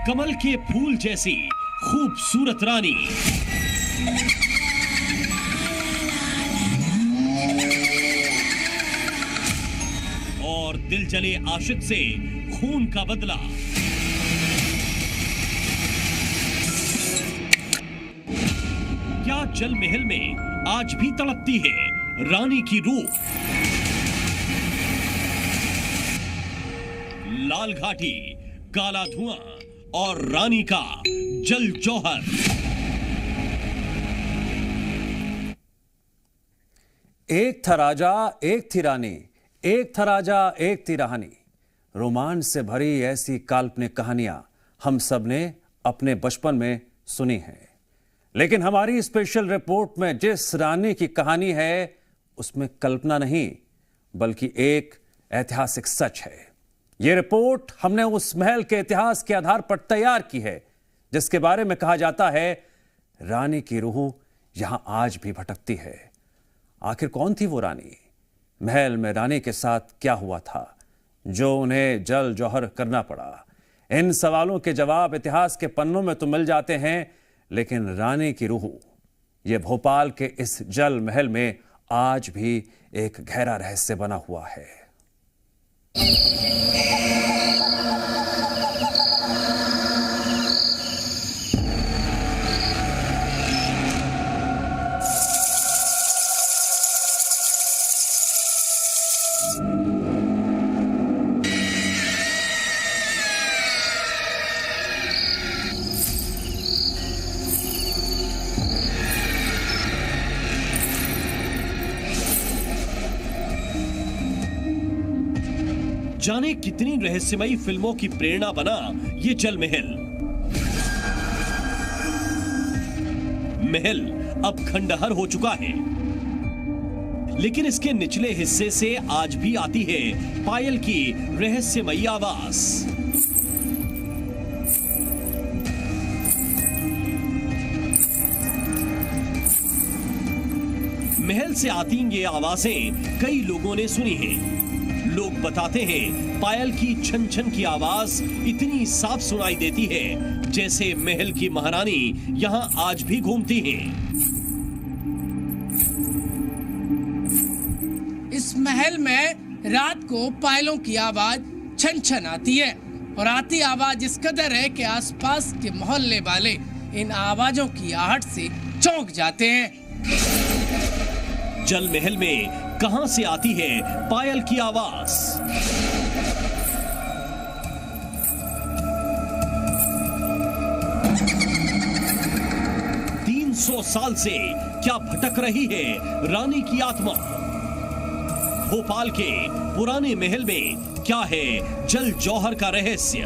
कमल के फूल जैसी खूबसूरत रानी, और दिल जले आशिक से खून का बदला। क्या जल महल में आज भी तड़पती है रानी की रूह? लाल घाटी, काला धुआं और रानी का जल जौहर। एक था राजा, एक थी रानी, एक था राजा, एक थी रानी। रोमांच से भरी ऐसी काल्पनिक कहानियां हम सब ने अपने बचपन में सुनी हैं, लेकिन हमारी स्पेशल रिपोर्ट में जिस रानी की कहानी है उसमें कल्पना नहीं बल्कि एक ऐतिहासिक सच है। यह रिपोर्ट हमने उस महल के इतिहास के आधार पर तैयार की है जिसके बारे में कहा जाता है रानी की रूह यहां आज भी भटकती है। आखिर कौन थी वो रानी? महल में रानी के साथ क्या हुआ था जो उन्हें जल जौहर करना पड़ा? इन सवालों के जवाब इतिहास के पन्नों में तो मिल जाते हैं, लेकिन रानी की रूह यह भोपाल के इस जल महल में आज भी एक गहरा रहस्य बना हुआ है। जाने कितनी रहस्यमयी फिल्मों की प्रेरणा बना ये जल महल। महल अब खंडहर हो चुका है, लेकिन इसके निचले हिस्से से आज भी आती है पायल की रहस्यमयी आवाज। महल से आती ये आवाजें कई लोगों ने सुनी हैं। लोग बताते हैं पायल की छन छन की आवाज इतनी साफ सुनाई देती है जैसे महल की महारानी यहां आज भी घूमती हैं। इस महल में रात को पायलों की आवाज छन छन आती है और आती आवाज इस कदर है कि आसपास के मोहल्ले वाले इन आवाजों की आहट से चौंक जाते हैं। जल महल में कहां से आती है पायल की आवाज? तीन 300 साल से क्या भटक रही है रानी की आत्मा? भोपाल के पुराने महल में क्या है जल जौहर का रहस्य?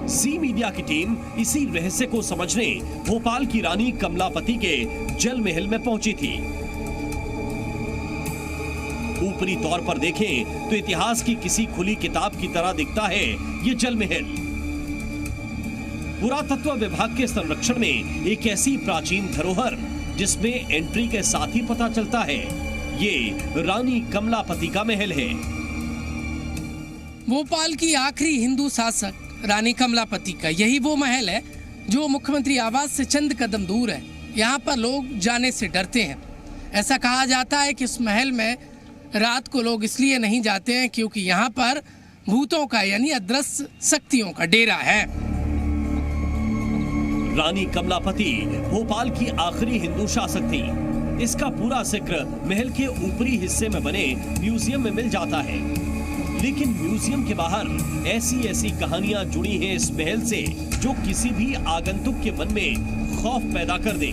जी मीडिया की टीम इसी रहस्य को समझने भोपाल की रानी कमलापति के जल महल में पहुंची थी। ऊपरी तौर पर देखें तो इतिहास की किसी खुली किताब की तरह दिखता है ये जल महल। पुरातत्व विभाग के संरक्षण में एक ऐसी प्राचीन धरोहर जिसमें एंट्री के साथ ही पता चलता है ये रानी कमलापति का महल है। भोपाल की आखिरी हिंदू शासक रानी कमलापति का यही वो महल है जो मुख्यमंत्री आवास से चंद कदम दूर है। यहाँ पर लोग जाने से डरते हैं। ऐसा कहा जाता है कि इस महल में रात को लोग इसलिए नहीं जाते हैं क्योंकि यहाँ पर भूतों का यानी अदृश्य शक्तियों का डेरा है। रानी कमलापति भोपाल की आखिरी हिंदू शासक थी। इसका पूरा जिक्र महल के ऊपरी हिस्से में बने म्यूजियम में मिल जाता है, लेकिन म्यूजियम के बाहर ऐसी कहानियां जुड़ी हैं इस महल से जो किसी भी आगंतुक के मन में खौफ पैदा कर दे।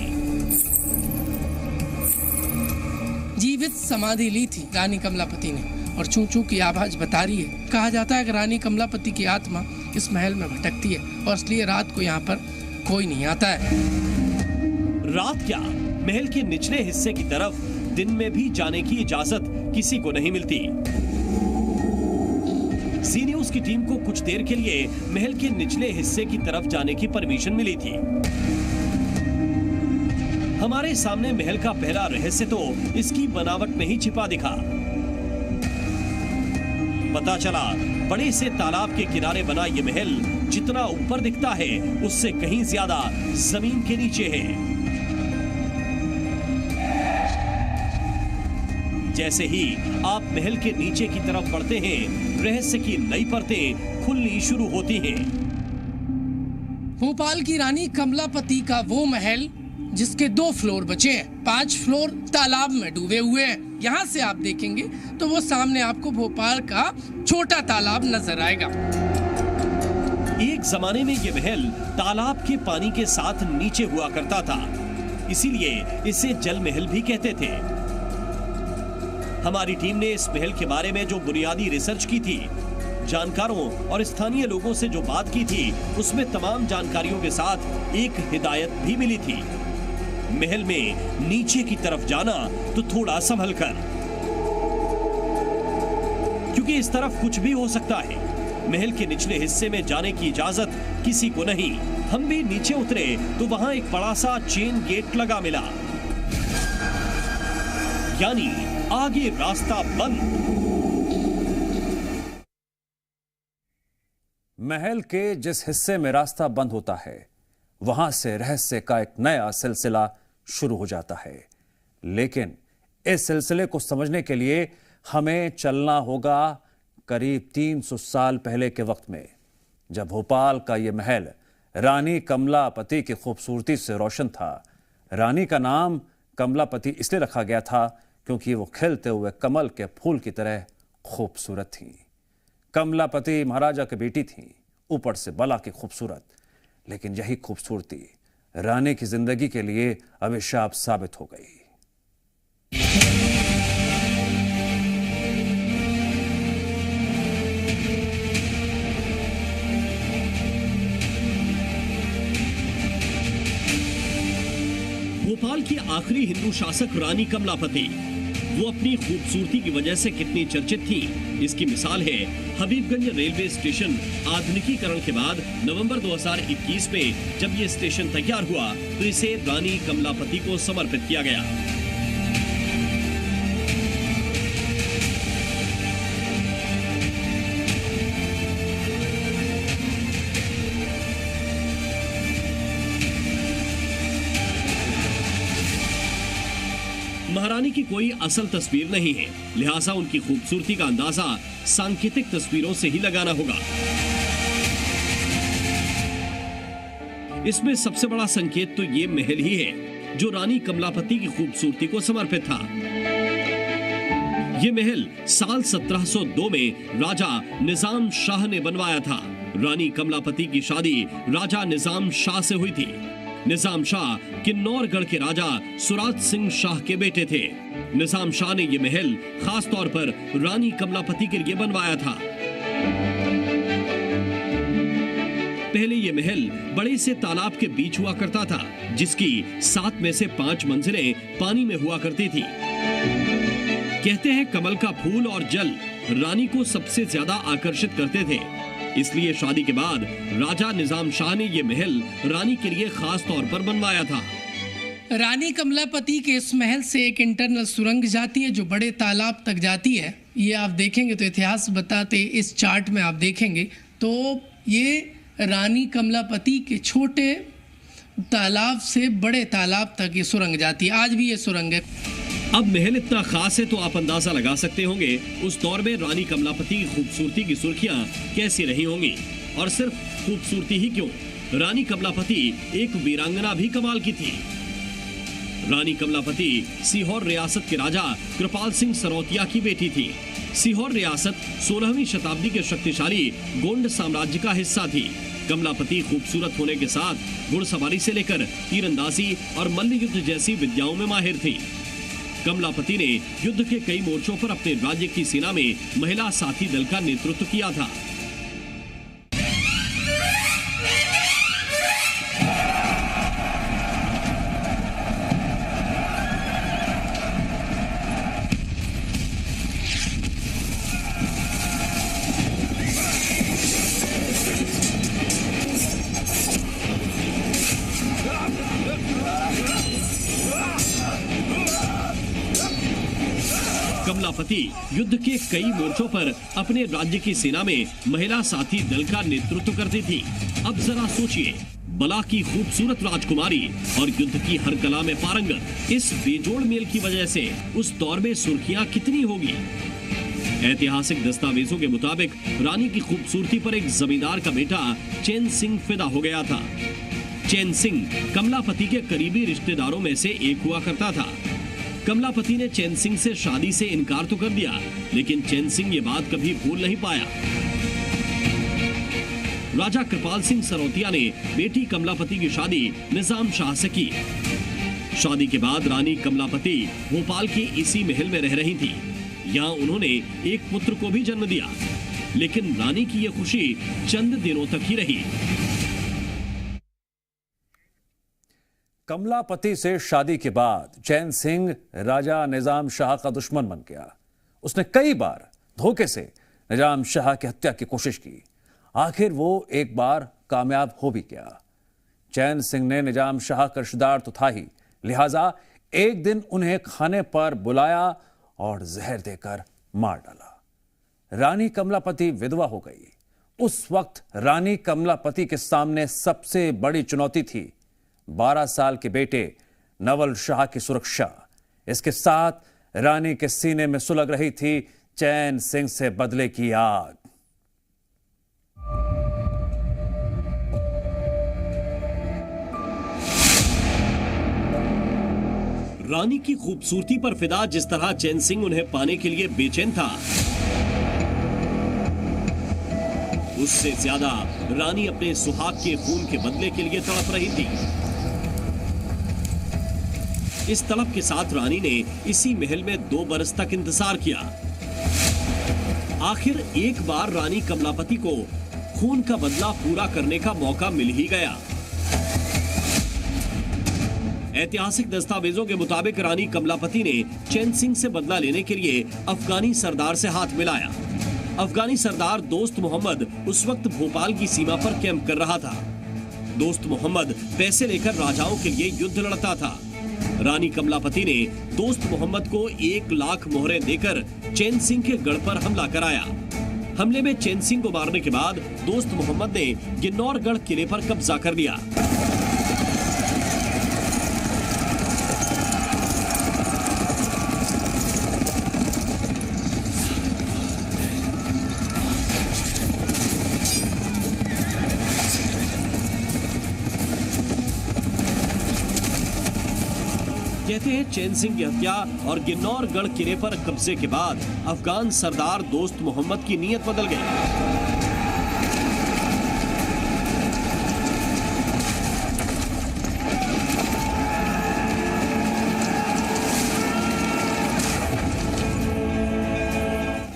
जीवित समाधि ली थी रानी कमलापति ने और चू चू की आवाज बता रही है। कहा जाता है कि रानी कमलापति की आत्मा इस महल में भटकती है और इसलिए रात को यहाँ पर कोई नहीं आता है। रात क्या, महल के निचले हिस्से की तरफ दिन में भी जाने की इजाजत किसी को नहीं मिलती। सी न्यूज की टीम को कुछ देर के लिए महल के निचले हिस्से की तरफ जाने की परमिशन मिली थी। हमारे सामने महल का पहला रहस्य तो इसकी बनावट में ही छिपा दिखा। पता चला बड़े से तालाब के किनारे बना ये महल जितना ऊपर दिखता है उससे कहीं ज्यादा जमीन के नीचे है। जैसे ही आप महल के नीचे की तरफ बढ़ते हैं, रहस्य की नई परतें खुलनी शुरू होती हैं। भोपाल की रानी कमलापति का वो महल जिसके 2 फ्लोर बचे हैं, 5 फ्लोर तालाब में डूबे हुए हैं। यहाँ से आप देखेंगे तो वो सामने आपको भोपाल का छोटा तालाब नजर आएगा। एक जमाने में ये महल तालाब के पानी के साथ नीचे हुआ करता था, इसीलिए इसे जल महल भी कहते थे। हमारी टीम ने इस महल के बारे में जो बुनियादी रिसर्च की थी, जानकारों और स्थानीय लोगों से जो बात की थी, उसमें तमाम जानकारियों के साथ एक हिदायत भी मिली थी। महल में नीचे की तरफ जाना तो थोड़ा संभल कर, क्योंकि इस तरफ कुछ भी हो सकता है। महल के निचले हिस्से में जाने की इजाजत किसी को नहीं। हम भी नीचे उतरे तो वहां एक बड़ा सा चेन गेट लगा मिला, यानी आगे रास्ता बंद। महल के जिस हिस्से में रास्ता बंद होता है, वहां से रहस्य का एक नया सिलसिला शुरू हो जाता है। लेकिन इस सिलसिले को समझने के लिए हमें चलना होगा करीब 300 साल पहले के वक्त में, जब भोपाल का यह महल रानी कमलापति की खूबसूरती से रोशन था। रानी का नाम कमलापति इसलिए रखा गया था क्योंकि वो खिलते हुए कमल के फूल की तरह खूबसूरत थी। कमलापति महाराजा की बेटी थी, ऊपर से बला की खूबसूरत। लेकिन यही खूबसूरती रानी की जिंदगी के लिए अभिशाप साबित हो गई। भोपाल की आखिरी हिंदू शासक रानी कमलापति, वो अपनी खूबसूरती की वजह से कितनी चर्चित थी, इसकी मिसाल है हबीबगंज रेलवे स्टेशन आधुनिकीकरण के बाद नवंबर 2021 में जब ये स्टेशन तैयार हुआ तो इसे रानी कमलापति को समर्पित किया गया। महारानी की कोई असल तस्वीर नहीं है, लिहाजा उनकी खूबसूरती का अंदाजा सांकेतिक तस्वीरों से ही लगाना होगा। इसमें सबसे बड़ा संकेत तो ये महल ही है जो रानी कमलापति की खूबसूरती को समर्पित था। ये महल साल 1702 में राजा निजाम शाह ने बनवाया था। रानी कमलापति की शादी राजा निजाम शाह से हुई थी। निजाम शाह किन्नौरगढ़ के राजा सुराज सिंह शाह के बेटे थे। निजाम शाह ने यह महल खास तौर पर रानी कमलापति के लिए बनवाया था। पहले यह महल बड़े से तालाब के बीच हुआ करता था, जिसकी 7 में से 5 मंजिलें पानी में हुआ करती थी। कहते हैं कमल का फूल और जल रानी को सबसे ज्यादा आकर्षित करते थे, इसलिए शादी के बाद राजा निजाम शाह ने यह महल रानी के लिए खास तौर पर बनवाया था। रानी कमलापति के इस महल से एक इंटरनल सुरंग जाती है जो बड़े तालाब तक जाती है। ये आप देखेंगे तो इतिहास बताते इस चार्ट में आप देखेंगे तो ये रानी कमलापति के छोटे तालाब से बड़े तालाब तक ये सुरंग जाती है। आज भी ये सुरंग है। अब महल इतना खास है तो आप अंदाजा लगा सकते होंगे उस दौर में रानी कमलापति की खूबसूरती की सुर्खियां कैसी रही होंगी। और सिर्फ खूबसूरती ही क्यों, रानी कमलापति एक वीरांगना भी कमाल की थी। रानी कमलापति सीहोर रियासत के राजा कृपाल सिंह सरोतिया की बेटी थी। सीहोर रियासत 16वीं शताब्दी के शक्तिशाली गोंड साम्राज्य का हिस्सा थी। कमलापति खूबसूरत होने के साथ घुड़सवारी से लेकर तीरंदाजी और मल्ल युद्ध जैसी विद्याओं में माहिर थी। कमलापति ने युद्ध के कई मोर्चों पर अपने राज्य की सेना में महिला साथी दल का नेतृत्व किया था। कमलापति युद्ध के कई मोर्चों पर अपने राज्य की सेना में महिला साथी दल का नेतृत्व करती थी। अब जरा सोचिए, बला की खूबसूरत राजकुमारी और युद्ध की हर कला में पारंगत इस बेजोड़ मेल की वजह से उस दौर में सुर्खियां कितनी होगी। ऐतिहासिक दस्तावेजों के मुताबिक रानी की खूबसूरती पर एक जमींदार का बेटा चैन सिंह फिदा हो गया था। चैन सिंह कमलापति के करीबी रिश्तेदारों में से एक हुआ करता था। कमलापति ने चैन सिंह से शादी से इनकार तो कर दिया, लेकिन चैन सिंह ये बात कभी भूल नहीं पाया। राजा कृपाल सिंह सरोतिया ने बेटी कमलापति की शादी निजाम शाह से की। शादी के बाद रानी कमलापति भोपाल के इसी महल में रह रही थी। यहाँ उन्होंने एक पुत्र को भी जन्म दिया, लेकिन रानी की यह खुशी चंद दिनों तक ही रही। कमलापति से शादी के बाद चैन सिंह राजा निजाम शाह का दुश्मन बन गया। उसने कई बार धोखे से निजाम शाह की हत्या की कोशिश की। आखिर वो एक बार कामयाब हो भी गया। चैन सिंह ने निजाम शाह का रिश्तेदार तो था ही, लिहाजा एक दिन उन्हें खाने पर बुलाया और जहर देकर मार डाला। रानी कमलापति विधवा हो गई। उस वक्त रानी कमलापति के सामने सबसे बड़ी चुनौती थी 12 साल के बेटे नवल शाह की सुरक्षा। इसके साथ रानी के सीने में सुलग रही थी चैन सिंह से बदले की आग। रानी की खूबसूरती पर फिदा जिस तरह चैन सिंह उन्हें पाने के लिए बेचैन था, उससे ज्यादा रानी अपने सुहाग के खून के बदले के लिए तड़प रही थी। इस तड़प के साथ रानी ने इसी महल में 2 बरस तक इंतजार किया। आखिर एक बार रानी कमलापति को खून का बदला पूरा करने का मौका मिल ही गया। ऐतिहासिक दस्तावेजों के मुताबिक रानी कमलापति ने चैन सिंह से बदला लेने के लिए अफगानी सरदार से हाथ मिलाया। अफगानी सरदार दोस्त मोहम्मद उस वक्त भोपाल की सीमा पर कैंप कर रहा था। दोस्त मोहम्मद पैसे लेकर राजाओं के लिए युद्ध लड़ता था। रानी कमलापति ने दोस्त मोहम्मद को 1 लाख मोहरें देकर चैन सिंह के गढ़ पर हमला कराया। हमले में चैन सिंह को मारने के बाद दोस्त मोहम्मद ने गिन्नौरगढ़ किले पर कब्जा कर लिया। कहते हैं चैन सिंह की हत्या और गिन्नौरगढ़ किले पर कब्जे के बाद अफगान सरदार दोस्त मोहम्मद की नीयत बदल गई।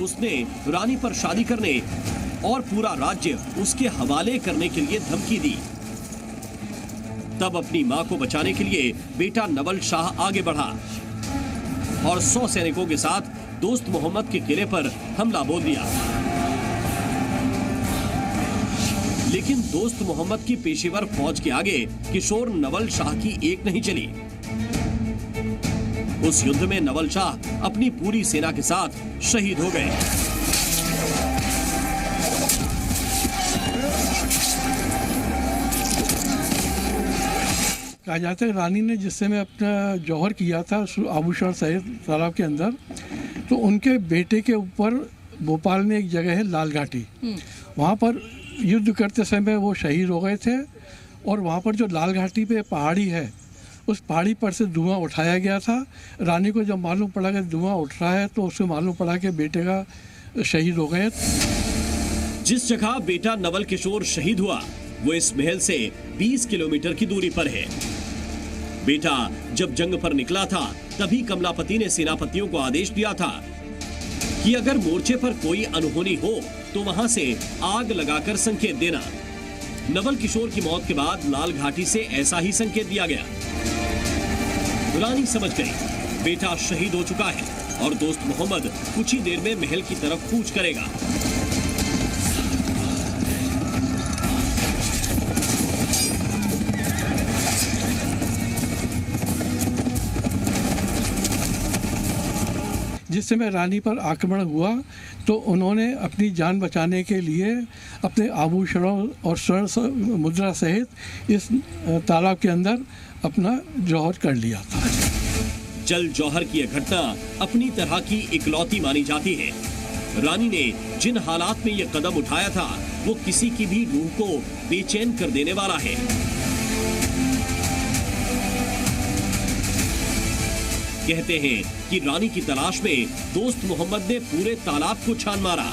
उसने रानी पर शादी करने और पूरा राज्य उसके हवाले करने के लिए धमकी दी। तब अपनी मां को बचाने के लिए बेटा नवल शाह आगे बढ़ा और 100 सैनिकों के साथ दोस्त मोहम्मद के किले पर हमला बोल दिया। लेकिन दोस्त मोहम्मद की पेशेवर फौज के आगे किशोर नवल शाह की एक नहीं चली। उस युद्ध में नवल शाह अपनी पूरी सेना के साथ शहीद हो गए। कहा जाता है रानी ने जिस समय अपना जौहर किया था आभूषण सहित तालाब के अंदर, तो उनके बेटे के ऊपर भोपाल में एक जगह है लाल घाटी, वहाँ पर युद्ध करते समय वो शहीद हो गए थे। और वहाँ पर जो लाल घाटी पे पहाड़ी है, उस पहाड़ी पर से धुआं उठाया गया था। रानी को जब मालूम पड़ा कि धुआं उठ रहा है, तो उसे मालूम पड़ा कि बेटे का शहीद हो गए। जिस जगह बेटा नवल किशोर शहीद हुआ वो इस महल से 20 किलोमीटर की दूरी पर है। बेटा जब जंग पर निकला था, तभी कमलापति ने सेनापतियों को आदेश दिया था कि अगर मोर्चे पर कोई अनहोनी हो तो वहां से आग लगाकर संकेत देना। नवल किशोर की मौत के बाद लाल घाटी से ऐसा ही संकेत दिया गया। रानी समझ गई बेटा शहीद हो चुका है और दोस्त मोहम्मद कुछ ही देर में महल की तरफ कूच करेगा। जिस समय रानी पर आक्रमण हुआ तो उन्होंने अपनी जान बचाने के लिए अपने आभूषणों और स्वर्ण मुद्रा सहित इस तालाब के अंदर अपना जौहर कर लिया था। जल जौहर की यह घटना अपनी तरह की इकलौती मानी जाती है। रानी ने जिन हालात में यह कदम उठाया था वो किसी की भी रूह को बेचैन कर देने वाला है। कहते हैं कि रानी की तलाश में दोस्त मोहम्मद ने पूरे तालाब को छान मारा,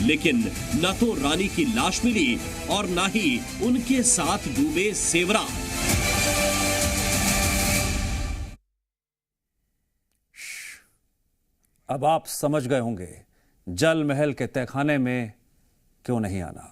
लेकिन न तो रानी की लाश मिली और न ही उनके साथ डूबे सेवरा। अब आप समझ गए होंगे जल महल के तहखाने में क्यों नहीं आना।